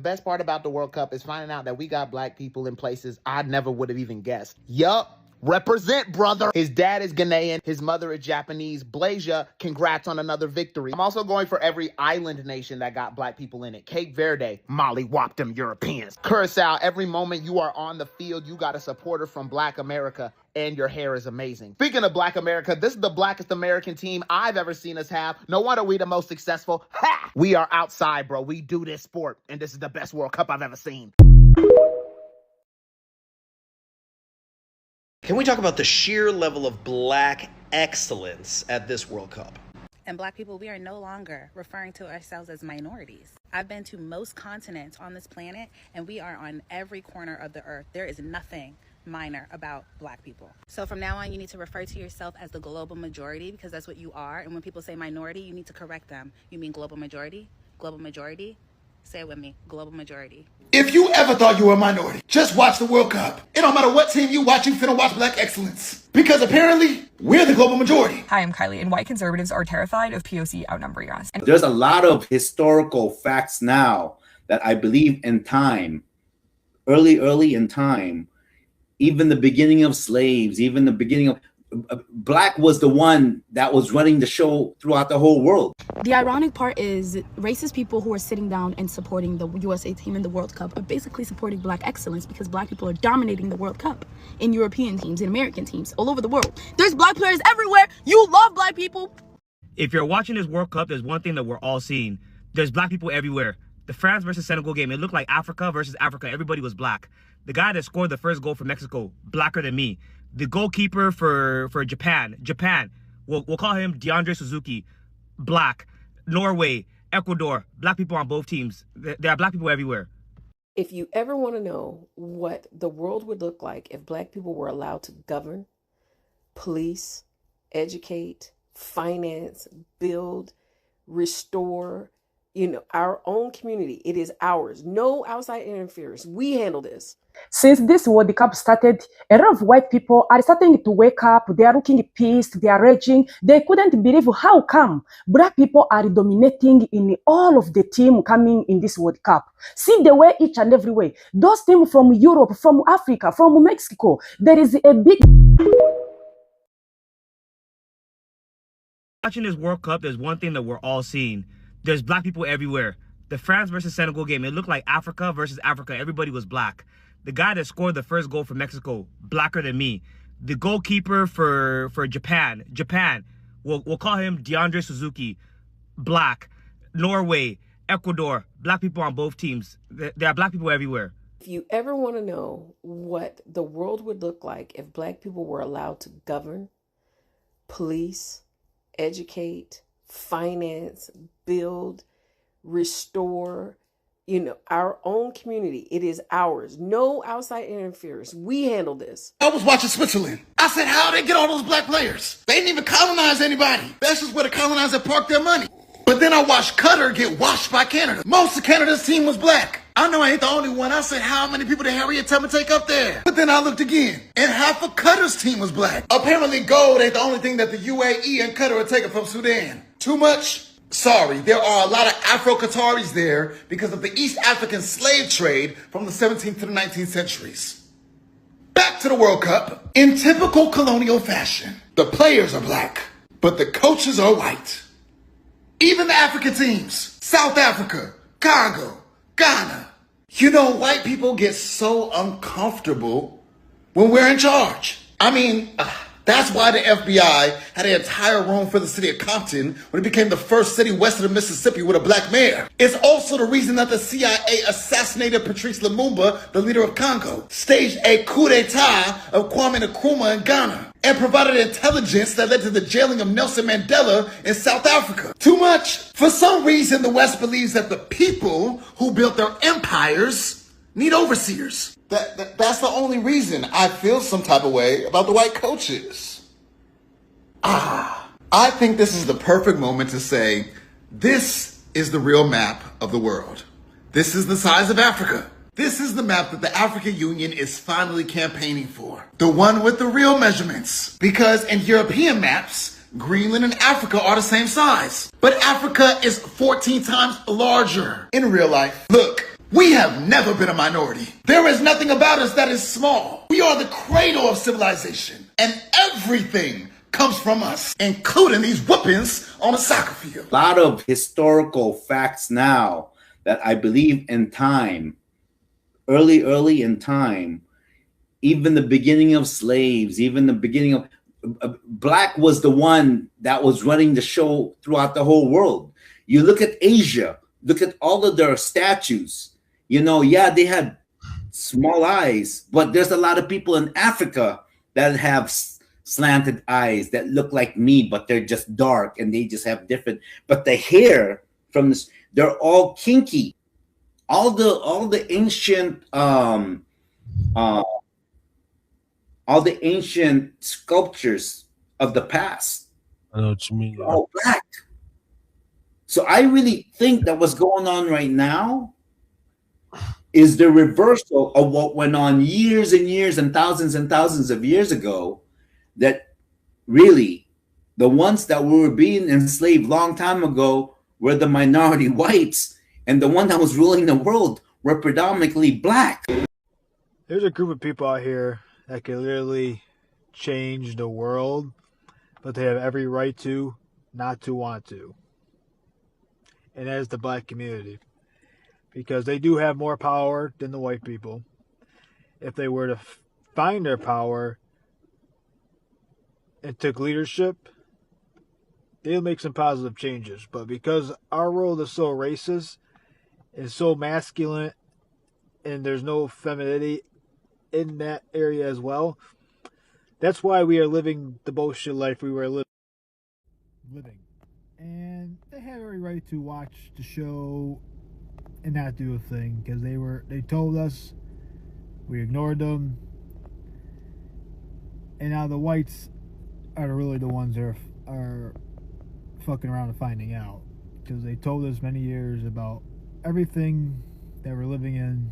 best part about the World Cup is finding out that we got black people in places I never would have even guessed. Yup. Represent, brother. His dad is Ghanaian. His mother is Japanese. Blasia, congrats on another victory. I'm also going for every island nation that got black people in it. Cape Verde, Molly whopped them Europeans. Curacao, every moment you are on the field, you got a supporter from Black America, and your hair is amazing. Speaking of Black America, this is the blackest American team I've ever seen us have. No wonder we the most successful. Ha! We are outside, bro. We do this sport, and this is the best World Cup I've ever seen. Can we talk about the sheer level of black excellence at this World Cup? And black people, we are no longer referring to ourselves as minorities. I've been to most continents on this planet, and we are on every corner of the earth. There is nothing minor about black people. So from now on, you need to refer to yourself as the global majority, because that's what you are. And when people say minority, you need to correct them. You mean global majority? Global majority? Say it with me, global majority. If you ever thought you were a minority, just watch the World Cup. It don't matter what team you watch, you finna watch black excellence. Because apparently, we're the global majority. Hi, I'm Kylie, and white conservatives are terrified of POC outnumbering us. There's a lot of historical facts now that I believe in time, early in time, even the beginning of slaves, even the beginning of black was the one that was running the show throughout the whole world. The ironic part is racist people who are sitting down and supporting the USA team in the World Cup are basically supporting black excellence, because black people are dominating the World Cup in European teams, in American teams, all over the world. There's black players everywhere. You love black people. If you're watching this World Cup, there's one thing that we're all seeing. There's black people everywhere. The France versus Senegal game, it looked like Africa versus Africa. Everybody was black. The guy that scored the first goal for Mexico, blacker than me. The goalkeeper for Japan, we'll call him DeAndre Suzuki, black. Norway, Ecuador, black people on both teams. There are black people everywhere. If you ever want to know what the world would look like if black people were allowed to govern, police, educate, finance, build, restore, our own community, it is ours. No outside interference. We handle this. Since this World Cup started, a lot of white people are starting to wake up. They are looking pissed. They are raging. They couldn't believe how come black people are dominating in all of the team coming in this World Cup. See the way each and every way. Those teams from Europe, from Africa, from Mexico, there is a big... Watching this World Cup, there's one thing that we're all seeing. There's black people everywhere. The France versus Senegal game, it looked like Africa versus Africa. Everybody was black. The guy that scored the first goal for Mexico, blacker than me. The goalkeeper for Japan, we'll call him DeAndre Suzuki, black. Norway, Ecuador, black people on both teams. There are black people everywhere. If you ever want to know what the world would look like if black people were allowed to govern, police, educate, finance, build, restore, our own community, it is ours. No outside interference. We handle this. I was watching Switzerland. I said, how'd they get all those black players? They didn't even colonize anybody. That's just where the colonizers parked their money. But then I watched Qatar get washed by Canada. Most of Canada's team was black. I know I ain't the only one. I said, how many people did Harriet Tubman take up there? But then I looked again, and half of Qatar's team was black. Apparently gold ain't the only thing that the UAE and Qatar are taking from Sudan. Too much? Sorry, there are a lot of Afro-Qataris there because of the East African slave trade from the 17th to the 19th centuries. Back to the World Cup. In typical colonial fashion, the players are black, but the coaches are white. Even the African teams, South Africa, Congo, Ghana. White people get so uncomfortable when we're in charge. That's why the FBI had an entire room for the city of Compton when it became the first city west of the Mississippi with a black mayor. It's also the reason that the CIA assassinated Patrice Lumumba, the leader of Congo, staged a coup d'etat of Kwame Nkrumah in Ghana, and provided intelligence that led to the jailing of Nelson Mandela in South Africa. Too much? For some reason, the West believes that the people who built their empires need overseers. That's the only reason I feel some type of way about the white coaches. I think this is the perfect moment to say, this is the real map of the world. This is the size of Africa. This is the map that the African Union is finally campaigning for. The one with the real measurements. Because in European maps, Greenland and Africa are the same size. But Africa is 14 times larger in real life. Look, We have never been a minority. There is nothing about us that is small. We are the cradle of civilization, and everything comes from us, including these whoopings on a soccer field. A lot of historical facts now that I believe in time, early in time, even the beginning of slaves, even the beginning of Black was the one that was running the show throughout the whole world. You look at Asia, look at all of their statues. You know, yeah, they had small eyes, but there's a lot of people in Africa that have slanted eyes that look like me, but they're just dark and they just have different. But the hair from this, they're all kinky. All the ancient all the ancient sculptures of the past, I know what you mean. are all Black. So I really think that what's going on right now is the reversal of what went on years and years and thousands of years ago, that really the ones that were being enslaved long time ago were the minority whites, and the one that was ruling the world were predominantly Black. There's a group of people out here that can literally change the world, but they have every right to not to want to. And that is the Black community. Because they do have more power than the white people. If they were to find their power and took leadership, they'll make some positive changes. But because our world is so racist and so masculine, and there's no femininity in that area as well, that's why we are living the bullshit life we were living. And they have every right to watch the show and not do a thing, because they told us, we ignored them, and now the whites are really the ones that are fucking around and finding out, because they told us many years about everything that we're living in,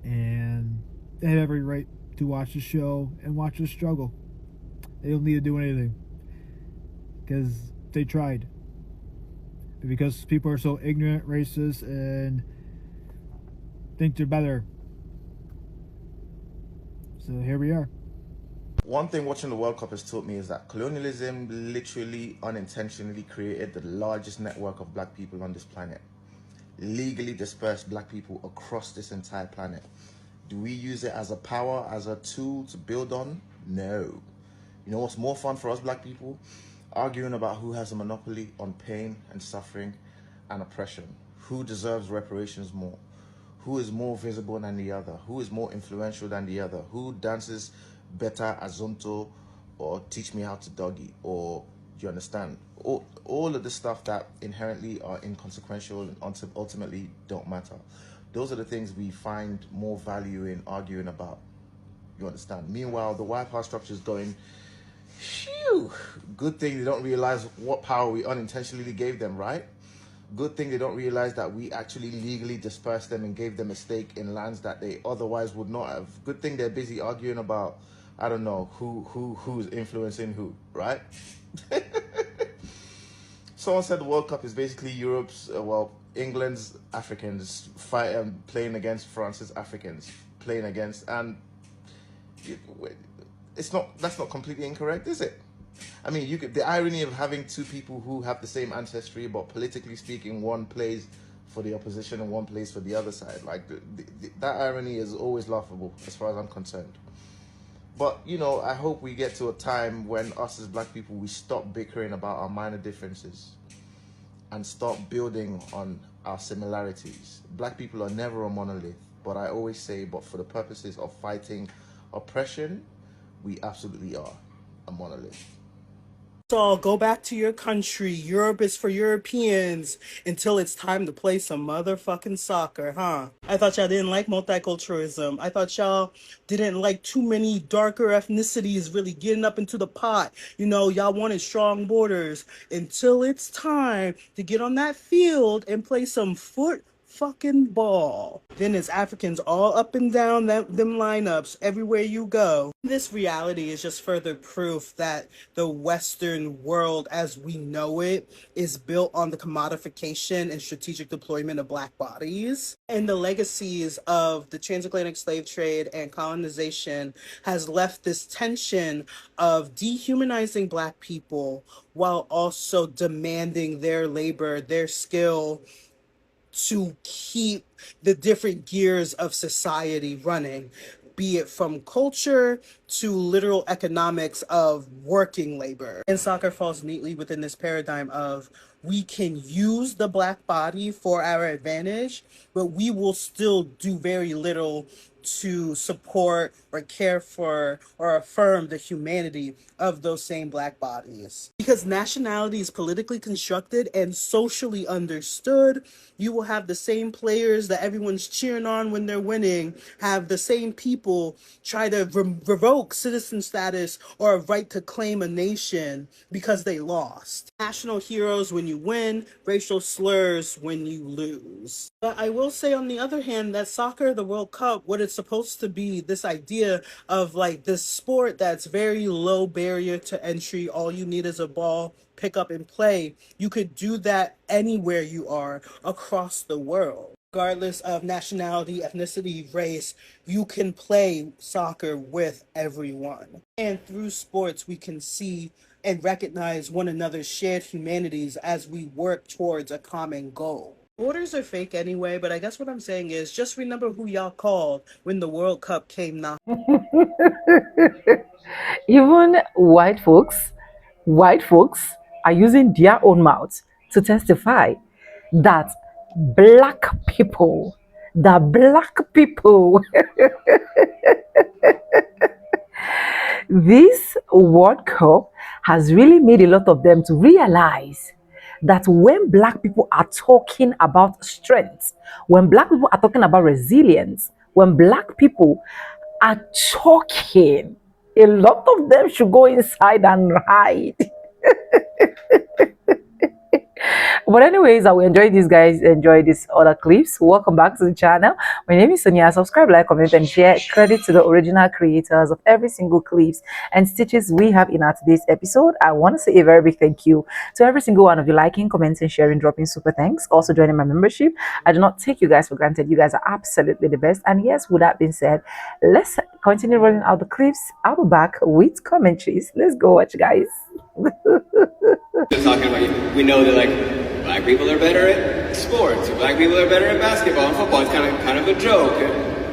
and they have every right to watch the show and watch us struggle. They don't need to do anything, because they tried. But because people are so ignorant, racist, and think they're better. So here we are. One thing watching the World Cup has taught me is that colonialism literally unintentionally created the largest network of Black people on this planet. Legally dispersed Black people across this entire planet. Do we use it as a power, as a tool to build on? No. You know what's more fun for us Black people? Arguing about who has a monopoly on pain and suffering and oppression. Who deserves reparations more? Who is more visible than the other? Who is more influential than the other? Who dances better Azonto or teach me how to doggy? Or, do you understand? All of the stuff that inherently are inconsequential and ultimately don't matter. Those are the things we find more value in arguing about. You understand? Meanwhile, the white power structure is going, phew, good thing they don't realize what power we unintentionally gave them, right? Good thing they don't realize that we actually legally dispersed them and gave them a stake in lands that they otherwise would not have. Good thing they're busy arguing about, I don't know, who's influencing who, right? Someone said the World Cup is basically Europe's, England's Africans playing against France's Africans playing against, and that's not completely incorrect, is it? I mean, the irony of having two people who have the same ancestry, but politically speaking, one plays for the opposition and one plays for the other side. Like that irony is always laughable, as far as I'm concerned. But you know, I hope we get to a time when us as Black people, we stop bickering about our minor differences and start building on our similarities. Black people are never a monolith, but I always say, but for the purposes of fighting oppression, we absolutely are a monolith. So go back to your country. Europe is for Europeans until it's time to play some motherfucking soccer, huh? I thought y'all didn't like multiculturalism. I thought y'all didn't like too many darker ethnicities really getting up into the pot. You know, y'all wanted strong borders until it's time to get on that field and play some fucking ball. Then it's Africans all up and down them lineups everywhere you go. This reality is just further proof that the Western world as we know it is built on the commodification and strategic deployment of Black bodies. And the legacies of the transatlantic slave trade and colonization has left this tension of dehumanizing Black people while also demanding their labor, their skill, to keep the different gears of society running, be it from culture to literal economics of working labor. And soccer falls neatly within this paradigm of we can use the Black body for our advantage, but we will still do very little to support or care for or affirm the humanity of those same Black bodies. Because nationality is politically constructed and socially understood, you will have the same players that everyone's cheering on when they're winning, have the same people try to revoke citizen status or a right to claim a nation because they lost. National heroes when you win, racial slurs when you lose. But I will say on the other hand that soccer, the World Cup, what it's supposed to be, this idea of like this sport that's very low barrier to entry, all you need is a ball, pick up and play. You could do that anywhere you are across the world. Regardless of nationality, ethnicity, race, you can play soccer with everyone. And through sports, we can see and recognize one another's shared humanities as we work towards a common goal. Borders are fake anyway, but I guess what I'm saying is just remember who y'all called when the World Cup came knocking. Even white folks are using their own mouths to testify that the black people, this World Cup has really made a lot of them to realize that when black people are talking about strength, when black people are talking about resilience, when black people are talking, a lot of them should go inside and hide. But anyways, I will enjoy this, guys. Enjoy these other clips. Welcome back to the channel. My name is Sonia. Subscribe, like, comment, and share. Credit to the original creators of every single clips and stitches we have in our today's episode. I want to say a very big thank you to every single one of you liking, commenting, sharing, dropping super thanks. Also joining my membership. I do not take you guys for granted. You guys are absolutely the best. And yes, with that being said, let's continue rolling out the clips. I'll be back with commentaries. Let's go watch, guys. Talking about, we know that like black people are better at sports, or black people are better at basketball and football. It's kind of a joke,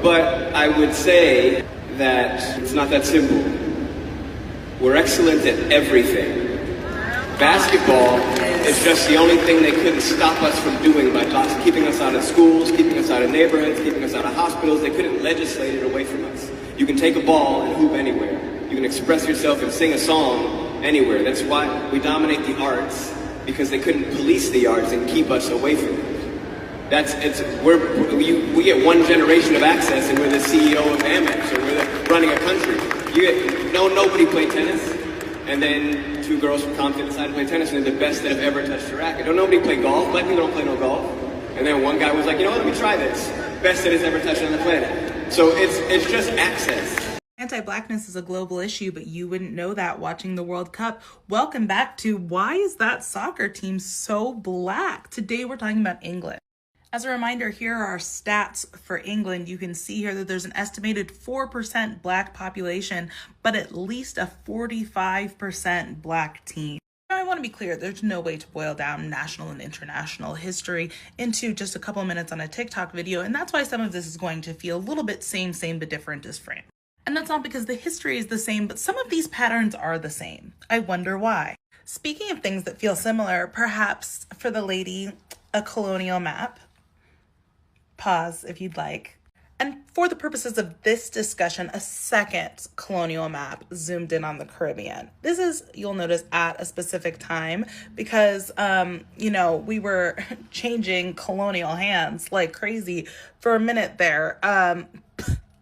but I would say that it's not that simple. We're excellent at everything. Basketball is just the only thing they couldn't stop us from doing by keeping us out of schools, keeping us out of neighborhoods, keeping us out of hospitals. They couldn't legislate it away from us. You can take a ball and hoop anywhere. You can express yourself and sing a song anywhere. That's why we dominate the arts, because they couldn't police the arts and keep us away from it. We get one generation of access, and we're the CEO of Amex, or we're running a country. Nobody played tennis, and then two girls from Compton decided to play tennis, and they're the best that have ever touched a racket. Nobody play golf. Black people don't play no golf. And then one guy was like, you know what? Let me try this. Best that has ever touched on the planet. So it's just access. Anti-blackness is a global issue, but you wouldn't know that watching the World Cup. Welcome back to Why is that soccer team so black? Today we're talking about England. As a reminder, here are our stats for England. You can see here that there's an estimated 4% black population, but at least a 45% black team. I want to be clear, there's no way to boil down national and international history into just a couple of minutes on a TikTok video, and that's why some of this is going to feel a little bit same but different as framed. And that's not because the history is the same, but some of these patterns are the same. I wonder why. Speaking of things that feel similar, perhaps for the lady, a colonial map. Pause if you'd like. And for the purposes of this discussion, a second colonial map zoomed in on the Caribbean. This is, you'll notice, at a specific time because, we were changing colonial hands like crazy for a minute there.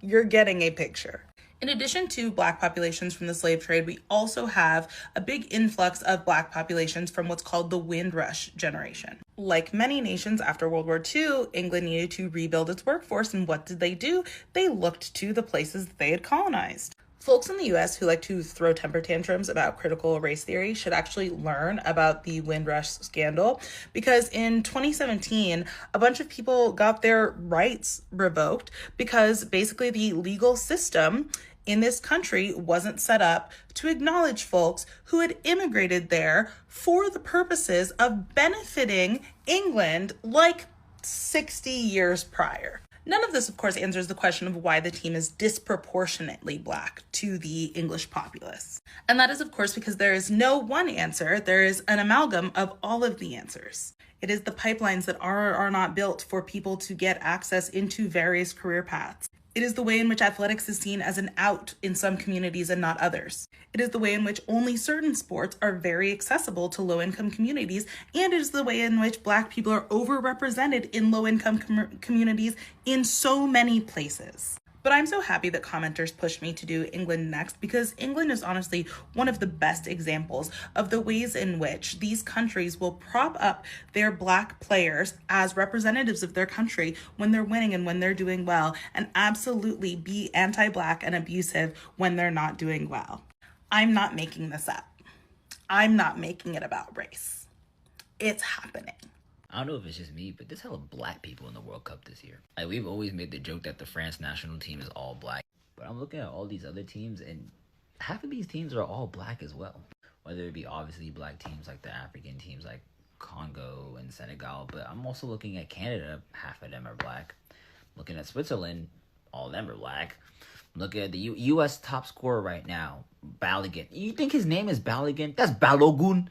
You're getting a picture. In addition to black populations from the slave trade, we also have a big influx of black populations from what's called the Windrush generation. Like many nations after World War II, England needed to rebuild its workforce, and what did? They looked to the places that they had colonized. Folks in the US who like to throw temper tantrums about critical race theory should actually learn about the Windrush scandal, because in 2017, a bunch of people got their rights revoked because basically the legal system in this country wasn't set up to acknowledge folks who had immigrated there for the purposes of benefiting England like 60 years prior. None of this, of course, answers the question of why the team is disproportionately Black to the English populace. And that is, of course, because there is no one answer. There is an amalgam of all of the answers. It is the pipelines that are or are not built for people to get access into various career paths. It is the way in which athletics is seen as an out in some communities and not others. It is the way in which only certain sports are very accessible to low-income communities, and it is the way in which Black people are overrepresented in low-income communities in so many places. But I'm so happy that commenters pushed me to do England next, because England is honestly one of the best examples of the ways in which these countries will prop up their Black players as representatives of their country when they're winning and when they're doing well, and absolutely be anti-Black and abusive when they're not doing well. I'm not making this up. I'm not making it about race. It's happening. I don't know if it's just me, but there's hella Black people in the World Cup this year. Like, we've always made the joke that the France national team is all Black. But I'm looking at all these other teams, and half of these teams are all Black as well. Whether it be obviously Black teams like the African teams like Congo and Senegal, but I'm also looking at Canada, half of them are Black. Looking at Switzerland, all of them are Black. Looking at the U.S. top scorer right now, Balogun. You think his name is Balogun? That's Balogun.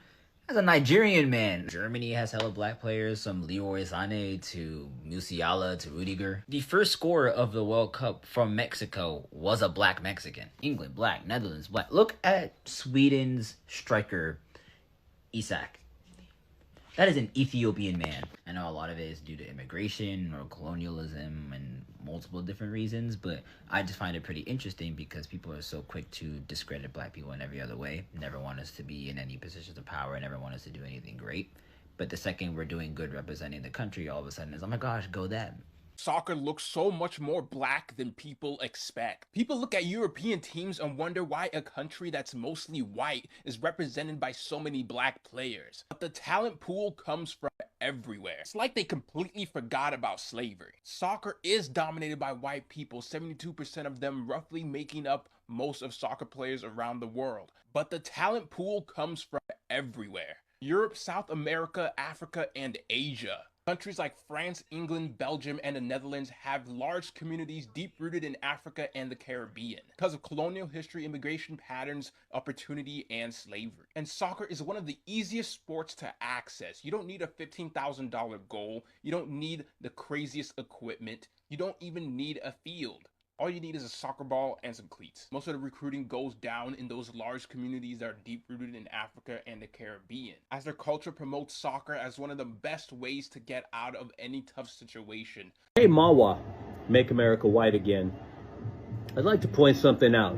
That's a Nigerian man. Germany has hella Black players, from Leroy Sané to Musiala to Rudiger. The first scorer of the World Cup from Mexico was a Black Mexican. England, Black. Netherlands, Black. Look at Sweden's striker, Isak. That is an Ethiopian man. I know a lot of it is due to immigration or colonialism and multiple different reasons, but I just find it pretty interesting because people are so quick to discredit Black people in every other way. Never want us to be in any positions of power, never want us to do anything great. But the second we're doing good representing the country, all of a sudden it's, oh my gosh, go them. Soccer looks so much more Black than people expect. People look at European teams and wonder why a country that's mostly white is represented by so many Black players. But the talent pool comes from everywhere. It's like they completely forgot about slavery. Soccer is dominated by white people, 72% of them roughly making up most of soccer players around the world. But the talent pool comes from everywhere. Europe, South America, Africa, and Asia. Countries like France, England, Belgium, and the Netherlands have large communities deep-rooted in Africa and the Caribbean because of colonial history, immigration patterns, opportunity, and slavery. And soccer is one of the easiest sports to access. You don't need a $15,000 goal. You don't need the craziest equipment. You don't even need a field. All you need is a soccer ball and some cleats. Most of the recruiting goes down in those large communities that are deep-rooted in Africa and the Caribbean, as their culture promotes soccer as one of the best ways to get out of any tough situation. Hey Mawa, Make America White Again. I'd like to point something out.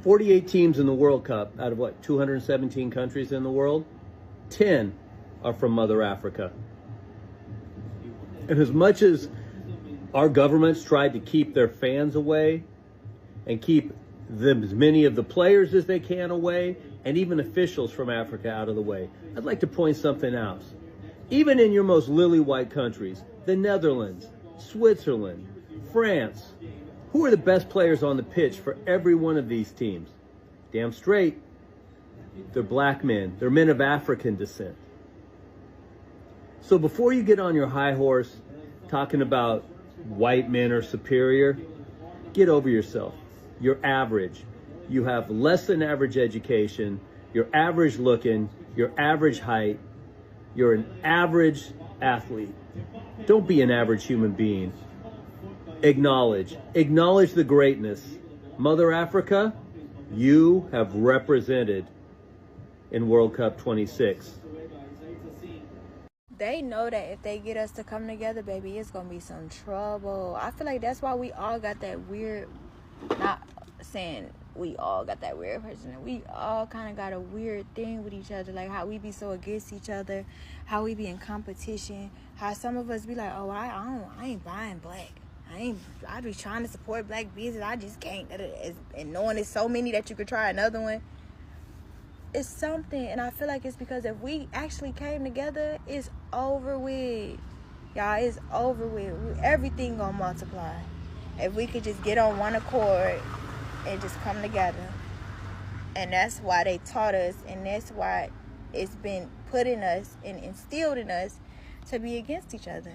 48 teams in the World Cup out of 217 countries in the world, 10 are from Mother Africa. And as much as our governments tried to keep their fans away and keep as many of the players as they can away, and even officials from Africa out of the way, I'd like to point something out. Even in your most lily-white countries, the Netherlands, Switzerland, France, who are the best players on the pitch for every one of these teams? Damn straight, they're Black men. They're men of African descent. So before you get on your high horse talking about white men are superior, get over yourself. You're average. You have less than average education. You're average looking. You're average height. You're an average athlete. Don't be an average human being. Acknowledge the greatness. Mother Africa, you have represented in World Cup 26. They know that if they get us to come together, baby, it's gonna be some trouble. I feel like that's why we all got that weird, not saying we all got that weird person. We all kind of got a weird thing with each other, like how we be so against each other, how we be in competition, how some of us be like, oh, I ain't buying black. I be trying to support black business. I just can't. And knowing there's so many that you could try another one. It's something, and I feel like it's because if we actually came together, it's over with. Y'all, it's over with. Everything gonna multiply. If we could just get on one accord and just come together. And that's why they taught us, and that's why it's been put in us and instilled in us to be against each other.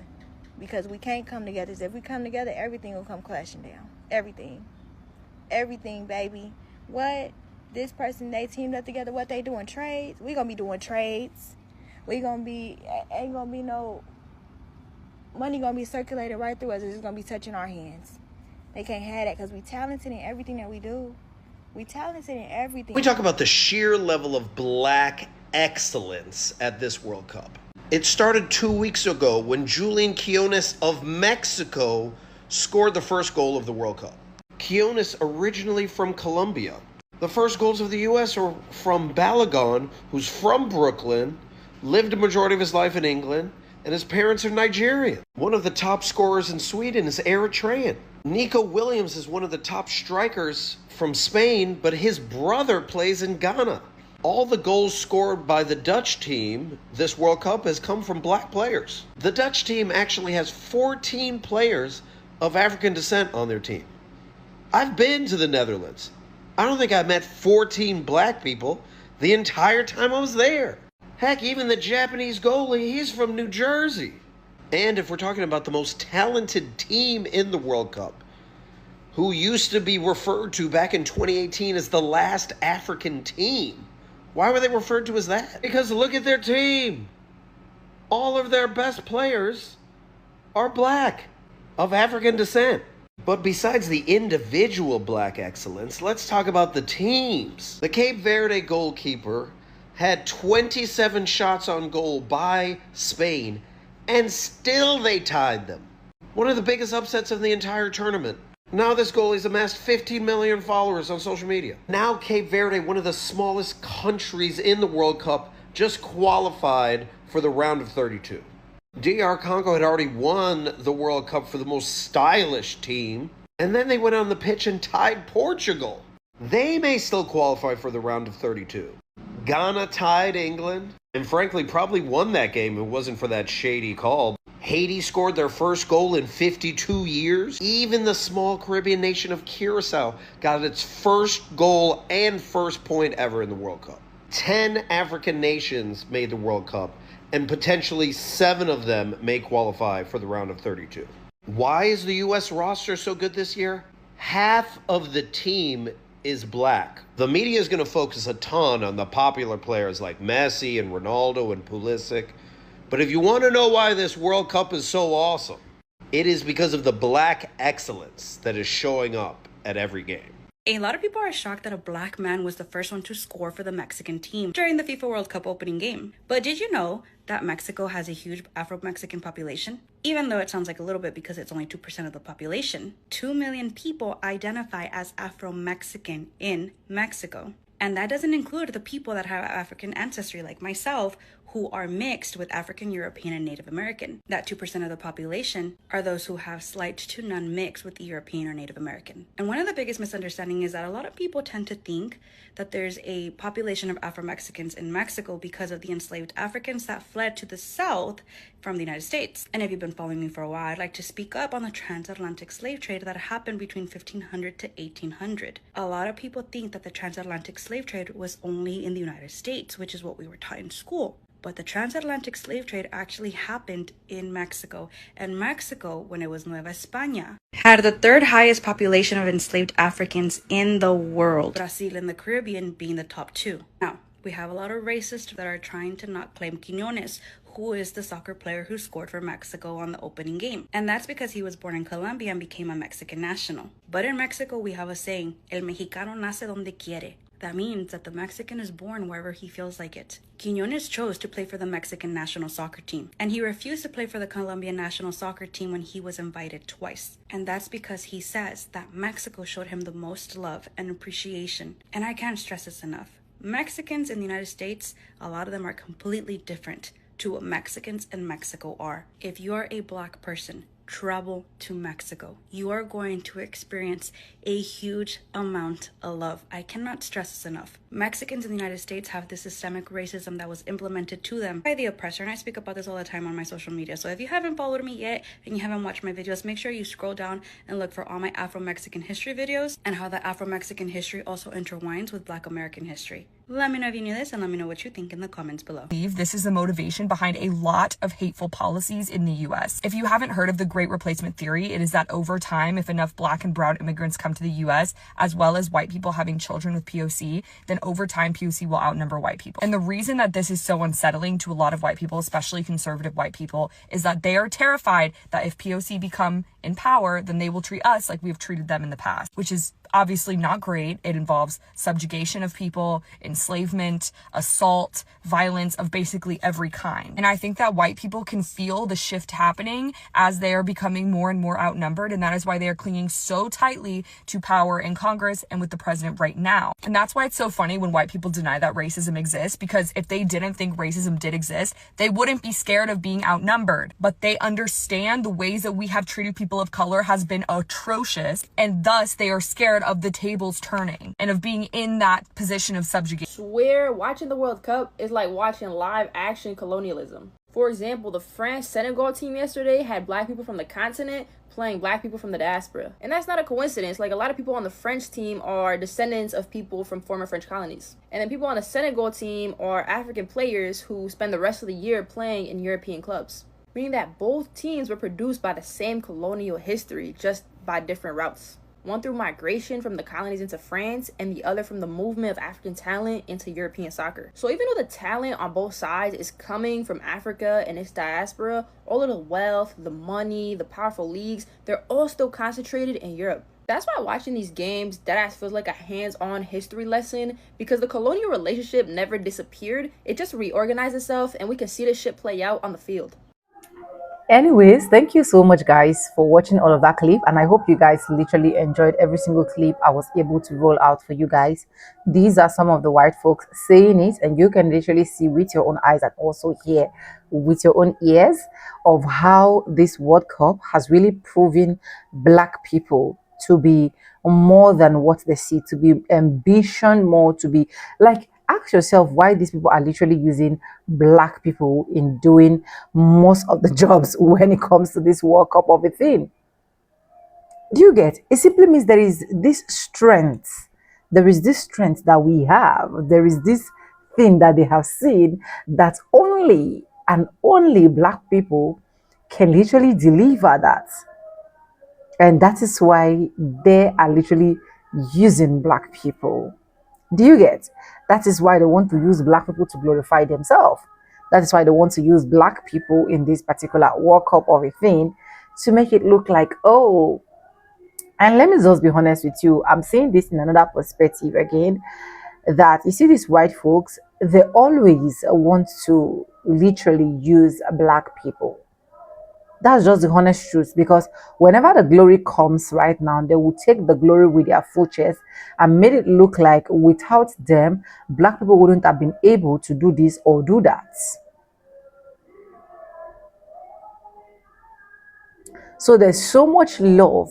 Because we can't come together. So if we come together, everything will come clashing down. Everything. Everything, baby. What? This person, they teamed up together. What they doing? Trades? We gonna be doing trades. Ain't gonna be no money gonna be circulated right through us. It's just gonna be touching our hands. They can't have that because we talented in everything that we do. We talented in everything. We talk about the sheer level of black excellence at this World Cup. It started 2 weeks ago when Julian Quinones of Mexico scored the first goal of the World Cup. Quinones originally from Colombia. The first goals of the U.S. are from Balogun, who's from Brooklyn, lived a majority of his life in England, and his parents are Nigerian. One of the top scorers in Sweden is Eritrean. Nico Williams is one of the top strikers from Spain, but his brother plays in Ghana. All the goals scored by the Dutch team this World Cup has come from black players. The Dutch team actually has 14 players of African descent on their team. I've been to the Netherlands. I don't think I met 14 black people the entire time I was there. Heck, even the Japanese goalie, he's from New Jersey. And if we're talking about the most talented team in the World Cup, who used to be referred to back in 2018 as the last African team, why were they referred to as that? Because look at their team. All of their best players are black, of African descent. But besides the individual black excellence, let's talk about the teams. The Cape Verde goalkeeper had 27 shots on goal by Spain, and still they tied them. One of the biggest upsets of the entire tournament. Now this goalie's amassed 15 million followers on social media. Now Cape Verde, one of the smallest countries in the World Cup, just qualified for the round of 32. DR Congo had already won the World Cup for the most stylish team, and then they went on the pitch and tied Portugal. They may still qualify for the round of 32. Ghana tied England, and frankly probably won that game if it wasn't for that shady call. Haiti scored their first goal in 52 years. Even the small Caribbean nation of Curacao got its first goal and first point ever in the World Cup. 10 African nations made the World Cup, and potentially 7 of them may qualify for the round of 32. Why is the U.S. roster so good this year? Half of the team is black. The media is going to focus a ton on the popular players like Messi and Ronaldo and Pulisic. But if you want to know why this World Cup is so awesome, it is because of the black excellence that is showing up at every game. A lot of people are shocked that a black man was the first one to score for the Mexican team during the FIFA World Cup opening game. But did you know that Mexico has a huge Afro-Mexican population? Even though it sounds like a little bit because it's only 2% of the population. 2 million people identify as Afro-Mexican in Mexico. And that doesn't include the people that have African ancestry like myself, who are mixed with African, European, and Native American. That 2% of the population are those who have slight to none mix with European or Native American. And one of the biggest misunderstandings is that a lot of people tend to think that there's a population of Afro-Mexicans in Mexico because of the enslaved Africans that fled to the south from the United States. And if you've been following me for a while, I'd like to speak up on the transatlantic slave trade that happened between 1500 to 1800. A lot of people think that the transatlantic slave trade was only in the United States, which is what we were taught in school. But the transatlantic slave trade actually happened in Mexico. And Mexico, when it was Nueva España, had the 3rd highest population of enslaved Africans in the world. Brazil and the Caribbean being the top 2. Now, we have a lot of racists that are trying to not claim Quinones, who is the soccer player who scored for Mexico on the opening game. And that's because he was born in Colombia and became a Mexican national. But in Mexico, we have a saying, El mexicano nace donde quiere. That means that the Mexican is born wherever he feels like it. Quiñones chose to play for the Mexican national soccer team, and he refused to play for the Colombian national soccer team when he was invited twice. And that's because he says that Mexico showed him the most love and appreciation. And I can't stress this enough. Mexicans in the United States, a lot of them are completely different to what Mexicans in Mexico are. If you are a Black person, travel to Mexico. You are going to experience a huge amount of love. I cannot stress this enough. Mexicans in the United States have this systemic racism that was implemented to them by the oppressor, and I speak about this all the time on my social media. So if you haven't followed me yet and you haven't watched my videos, make sure you scroll down and look for all my Afro-Mexican history videos and how the Afro-Mexican history also intertwines with Black American history. Let me know if you knew this and let me know what you think in the comments below. This is the motivation behind a lot of hateful policies in the US. If you haven't heard of the Great Replacement Theory, it is that over time, if enough Black and brown immigrants come to the US, as well as white people having children with POC, then over time, POC will outnumber white people. And the reason that this is so unsettling to a lot of white people, especially conservative white people, is that they are terrified that if POC become in power, then they will treat us like we've treated them in the past, which is obviously not great. It involves subjugation of people, enslavement, assault, violence of basically every kind. And I think that white people can feel the shift happening as they are becoming more and more outnumbered. And that is why they are clinging so tightly to power in Congress and with the president right now. And that's why it's so funny when white people deny that racism exists, because if they didn't think racism did exist, they wouldn't be scared of being outnumbered. But they understand the ways that we have treated people of color has been atrocious, and thus they are scared of the tables turning and of being in that position of subjugation. Swear, watching the World Cup is like watching live action colonialism. For example, the France-Senegal team yesterday had Black people from the continent playing Black people from the diaspora. And that's not a coincidence. Like, a lot of people on the French team are descendants of people from former French colonies. And then people on the Senegal team are African players who spend the rest of the year playing in European clubs. Meaning that both teams were produced by the same colonial history, just by different routes. One through migration from the colonies into France, and the other from the movement of African talent into European soccer. So even though the talent on both sides is coming from Africa and its diaspora, all of the wealth, the money, the powerful leagues, they're all still concentrated in Europe. That's why watching these games, deadass feels like a hands-on history lesson, because the colonial relationship never disappeared. It just reorganized itself, and we can see this shit play out on the field. Anyways, thank you so much guys for watching all of that clip, and I hope you guys literally enjoyed every single clip I was able to roll out for you guys. These are some of the white folks saying it, and you can literally see with your own eyes and also hear with your own ears of how this World Cup has really proven Black people to be more than what they see, to be ambition more, to be like, ask yourself why these people are literally using Black people in doing most of the jobs when it comes to this World Cup of a thing. Do you get? It simply means there is this strength. There is this strength that we have. There is this thing that they have seen that only and only Black people can literally deliver that. And that is why they are literally using Black people. Do you get? That is why they want to use Black people to glorify themselves. That is why they want to use Black people in this particular World Cup of a thing to make it look like, oh, and let me just be honest with you, I'm saying this in another perspective again, that you see these white folks, they always want to literally use Black people. That's just the honest truth, because whenever the glory comes right now, they will take the glory with their full chest and made it look like without them, Black people wouldn't have been able to do this or do that. So there's so much love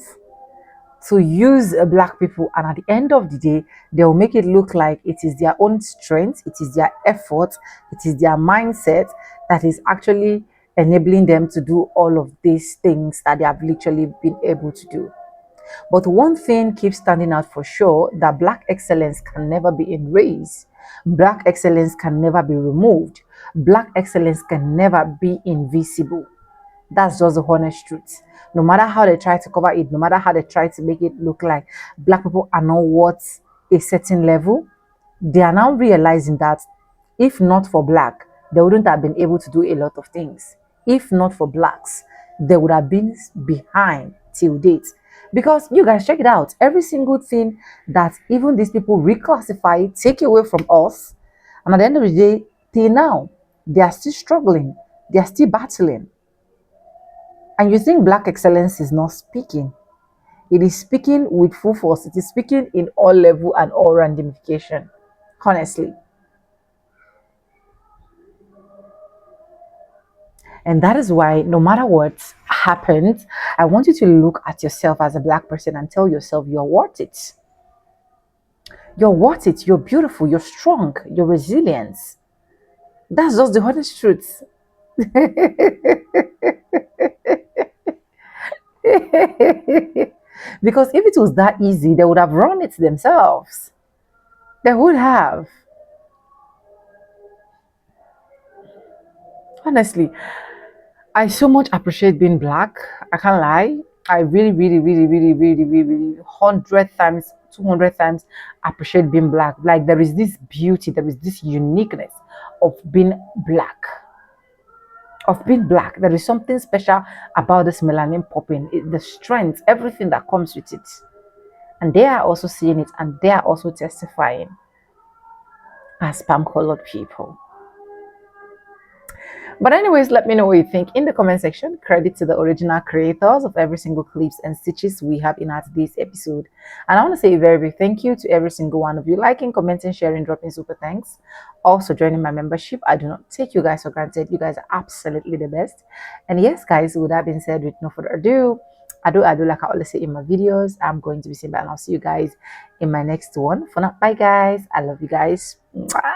to use Black people, and at the end of the day, they'll make it look like it is their own strength, it is their effort, it is their mindset that is actually enabling them to do all of these things that they have literally been able to do. But one thing keeps standing out for sure, that Black excellence can never be erased. Black excellence can never be removed. Black excellence can never be invisible. That's just the honest truth. No matter how they try to cover it, no matter how they try to make it look like Black people are not worth a certain level, they are now realizing that if not for Black, they wouldn't have been able to do a lot of things. If not for Blacks, they would have been behind till date. Because you guys check it out. Every single thing that even these people reclassify, take away from us, and at the end of the day, till now, they are still struggling. They are still battling. And you think black excellence is not speaking. It is speaking with full force. It is speaking in all level and all randomification. Honestly. And that is why no matter what happens, I want you to look at yourself as a black person and tell yourself you're worth it. You're worth it. You're beautiful. You're strong. You're resilient. That's just the honest truth. Because if it was that easy, they would have run it themselves. They would have. Honestly, I so much appreciate being black. I can't lie. I really, really, really, really, really, really, really, 100 times, 200 times appreciate being black. Like there is this beauty, there is this uniqueness of being black. Of being black. There is something special about this melanin popping, the strength, everything that comes with it. And they are also seeing it and they are also testifying as palm colored people. But anyways, let me know what you think in the comment section. Credit to the original creators of every single clips and stitches we have in our today's episode. And I want to say a very big thank you to every single one of you liking, commenting, sharing, dropping super thanks. Also joining my membership. I do not take you guys for granted. You guys are absolutely the best. And yes, guys, with that being said, with no further ado, I do like I always say in my videos, I'm going to be saying bye and I'll see you guys in my next one. For now, bye guys. I love you guys. Mwah.